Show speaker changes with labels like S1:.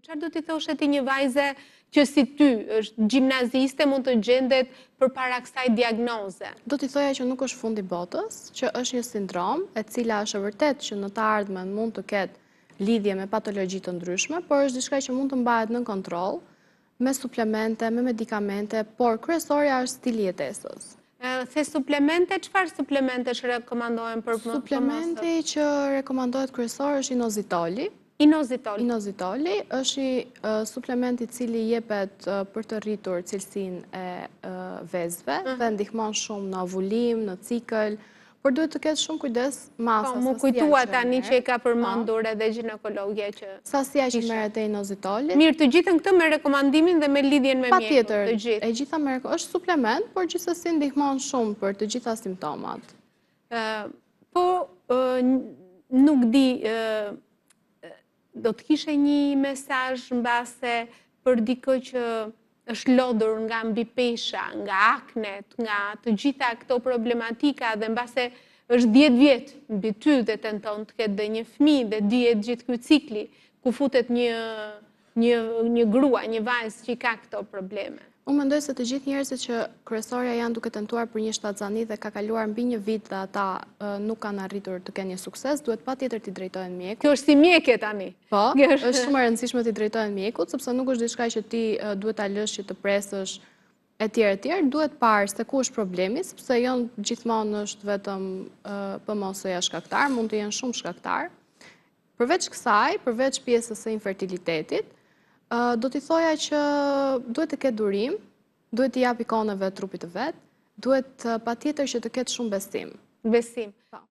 S1: Çfarë do t'i thoshe ti një vajze që si ty, është gjimnaziste, mund të gjendet përpara kësaj diagnoze?
S2: Do t'i thoja që nuk është fundi botës, që është një sindrom, e cila është e vërtet që në të ardhmen mund të ketë lidhje me patologji të ndryshme, por është diçka që mund të mbahet në kontroll, me suplemente, me medikamente, por kryesorja është stili i jetesës.
S1: Se suplemente, çfarë suplemente që rekomandohen për mosët?
S2: Suplementi që rekomandohet kryesor është inozitoli. Inozitoli është një suplement i cili jepet për të rritur cilësinë e vezëve dhe ndihmon shumë në ovulim, në cikël, por duhet të ketë shumë kujdes masa.
S1: Po, mu kujtua tani që e ka përmendur edhe ginekologja që...
S2: Sasia që merret e inozitolit.
S1: Mirë, të gjithën këtë me rekomandimin dhe me lidhjen me mjekun.
S2: Patjetër, e gjitha me është suplement, por gjithsesi ndihmon shumë për të gjitha simptomat.
S1: Po, nuk di, do të kishe një mesazh mbase për dikë që është lodhur nga mbi pesha, nga aknet, nga të gjitha këto problematika dhe mbase është 10 vjetë mbi ty dhe tenton të ketë dhe një fëmijë dhe dihet gjithë ky cikli ku futet një grua, një vajzë që i ka këto probleme.
S2: Unë mendoj se të gjithë njerëzit që kryesorja janë duke tentuar për një shtatzani dhe ka kaluar mbi një vit dhe ata nuk kanë arritur të kenë një sukses, duhet patjetër t'i drejtohen mjekut.
S1: Kjo është si mjekë tani.
S2: Po, është shumë e rëndësishme t'i drejtohen mjekut, sepse nuk është diçka që ti duhet ta lësh që të presësh etj, duhet parë se ku është problemi, sepse jo gjithmonë është vetëm PMS-ja shkaktar, mund të jenë shumë shkaktar. Përveç kësaj, përveç pjesës së infertilitetit, do t'i thoja që duhet të ketë durim, duhet t'i japi koneve trupit të vet, duhet patjetër që të ketë shumë besim.
S1: Besim.